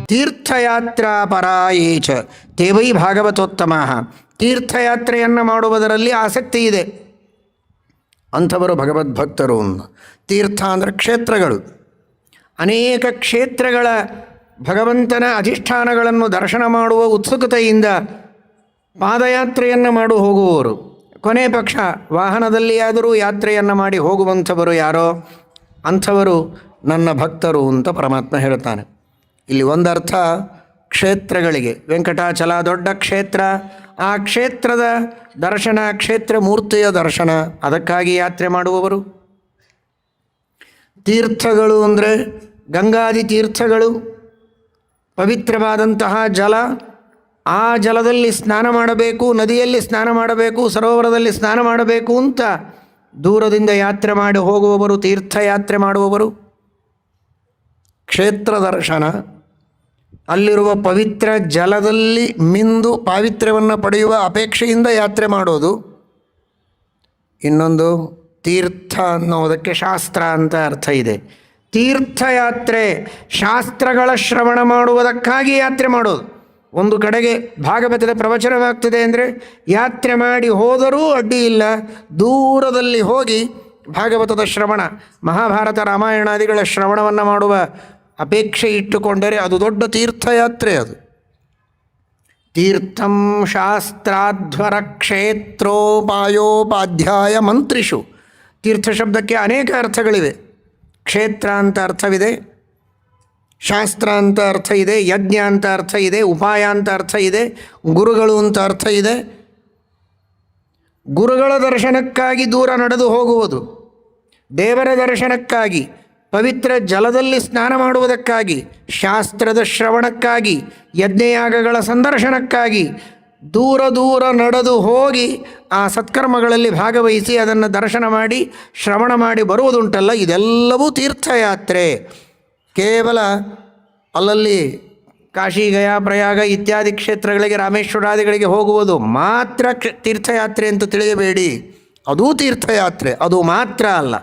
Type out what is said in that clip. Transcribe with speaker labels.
Speaker 1: ತೀರ್ಥಯಾತ್ರಾ ಪರಾಯೇಚ ತೇ ವೈ ಭಾಗವತೋತ್ತಮಃ. ತೀರ್ಥಯಾತ್ರೆಯನ್ನು ಮಾಡುವುದರಲ್ಲಿ ಆಸಕ್ತಿ ಇದೆ ಅಂಥವರು ಭಗವದ್ಭಕ್ತರು. ತೀರ್ಥ ಅಂದರೆ ಕ್ಷೇತ್ರಗಳು. ಅನೇಕ ಕ್ಷೇತ್ರಗಳ ಭಗವಂತನ ಅಧಿಷ್ಠಾನಗಳನ್ನು ದರ್ಶನ ಮಾಡುವ ಉತ್ಸುಕತೆಯಿಂದ ಪಾದಯಾತ್ರೆಯನ್ನು ಮಾಡು ಹೋಗುವವರು, ಕೊನೆ ಪಕ್ಷ ವಾಹನದಲ್ಲಿಯಾದರೂ ಯಾತ್ರೆಯನ್ನು ಮಾಡಿ ಹೋಗುವಂಥವರು ಯಾರೋ ಅಂಥವರು ನನ್ನ ಭಕ್ತರು ಅಂತ ಪರಮಾತ್ಮ ಹೇಳ್ತಾನೆ. ಇಲ್ಲಿ ಒಂದರ್ಥ ಕ್ಷೇತ್ರಗಳಿಗೆ, ವೆಂಕಟಾಚಲ ದೊಡ್ಡ ಕ್ಷೇತ್ರ, ಆ ಕ್ಷೇತ್ರದ ದರ್ಶನ, ಕ್ಷೇತ್ರ ಮೂರ್ತಿಯ ದರ್ಶನ, ಅದಕ್ಕಾಗಿ ಯಾತ್ರೆ ಮಾಡುವವರು. ತೀರ್ಥಗಳು ಅಂದರೆ ಗಂಗಾದಿ ತೀರ್ಥಗಳು, ಪವಿತ್ರವಾದಂತಹ ಜಲ, ಆ ಜಲದಲ್ಲಿ ಸ್ನಾನ ಮಾಡಬೇಕು, ನದಿಯಲ್ಲಿ ಸ್ನಾನ ಮಾಡಬೇಕು, ಸರೋವರದಲ್ಲಿ ಸ್ನಾನ ಮಾಡಬೇಕು ಅಂತ ದೂರದಿಂದ ಯಾತ್ರೆ ಮಾಡಿ ಹೋಗುವವರು ತೀರ್ಥಯಾತ್ರೆ ಮಾಡುವವರು. ಕ್ಷೇತ್ರ ದರ್ಶನ, ಅಲ್ಲಿರುವ ಪವಿತ್ರ ಜಲದಲ್ಲಿ ಮಿಂದು ಪಾವಿತ್ರ್ಯವನ್ನು ಪಡೆಯುವ ಅಪೇಕ್ಷೆಯಿಂದ ಯಾತ್ರೆ ಮಾಡೋದು. ಇನ್ನೊಂದು ತೀರ್ಥ ಅನ್ನೋದಕ್ಕೆ ಶಾಸ್ತ್ರ ಅಂತ ಅರ್ಥ ಇದೆ. ತೀರ್ಥಯಾತ್ರೆ ಶಾಸ್ತ್ರಗಳ ಶ್ರವಣ ಮಾಡುವುದಕ್ಕಾಗಿ ಯಾತ್ರೆ ಮಾಡೋದು. ಒಂದು ಕಡೆಗೆ ಭಾಗವತದ ಪ್ರವಚನವಾಗ್ತದೆ ಅಂದರೆ ಯಾತ್ರೆ ಮಾಡಿ ಹೋದರೂ ಅಡ್ಡಿ ಇಲ್ಲ, ದೂರದಲ್ಲಿ ಹೋಗಿ ಭಾಗವತದ ಶ್ರವಣ, ಮಹಾಭಾರತ ರಾಮಾಯಣಾದಿಗಳ ಶ್ರವಣವನ್ನು ಮಾಡುವ ಅಪೇಕ್ಷೆ ಇಟ್ಟುಕೊಂಡರೆ ಅದು ದೊಡ್ಡ ತೀರ್ಥಯಾತ್ರೆ. ಅದು ತೀರ್ಥಂ ಶಾಸ್ತ್ರಾಧ್ವರ ಕ್ಷೇತ್ರೋಪಾಯೋಪಾಧ್ಯಾಯ ಮಂತ್ರಿಷು. ತೀರ್ಥ ಶಬ್ದಕ್ಕೆ ಅನೇಕ ಅರ್ಥಗಳಿವೆ. ಕ್ಷೇತ್ರ ಅಂತ ಅರ್ಥವಿದೆ, ಶಾಸ್ತ್ರ ಅಂತ ಅರ್ಥ ಇದೆ, ಯಜ್ಞ ಅಂತ ಅರ್ಥ ಇದೆ, ಉಪಾಯ ಅಂತ ಅರ್ಥ ಇದೆ, ಗುರುಗಳು ಅಂತ ಅರ್ಥ ಇದೆ. ಗುರುಗಳ ದರ್ಶನಕ್ಕಾಗಿ ದೂರ ನಡೆದು ಹೋಗುವುದು, ದೇವರ ದರ್ಶನಕ್ಕಾಗಿ, ಪವಿತ್ರ ಜಲದಲ್ಲಿ ಸ್ನಾನ ಮಾಡುವುದಕ್ಕಾಗಿ, ಶಾಸ್ತ್ರದ ಶ್ರವಣಕ್ಕಾಗಿ, ಯಜ್ಞಯಾಗಗಳ ಸಂದರ್ಶನಕ್ಕಾಗಿ ದೂರ ದೂರ ನಡೆದು ಹೋಗಿ ಆ ಸತ್ಕರ್ಮಗಳಲ್ಲಿ ಭಾಗವಹಿಸಿ ಅದನ್ನು ದರ್ಶನ ಮಾಡಿ ಶ್ರವಣ ಮಾಡಿ ಬರುವುದುಂಟಲ್ಲ, ಇದೆಲ್ಲವೂ ತೀರ್ಥಯಾತ್ರೆ. ಕೇವಲ ಅಲ್ಲಲ್ಲಿ ಕಾಶಿ, ಗಯಾ, ಪ್ರಯಾಗ ಇತ್ಯಾದಿ ಕ್ಷೇತ್ರಗಳಿಗೆ, ರಾಮೇಶ್ವರಾದಿಗಳಿಗೆ ಹೋಗುವುದು ಮಾತ್ರ ತೀರ್ಥಯಾತ್ರೆ ಅಂತ ತಿಳಿಯಬೇಡಿ. ಅದೂ ತೀರ್ಥಯಾತ್ರೆ, ಅದು ಮಾತ್ರ ಅಲ್ಲ.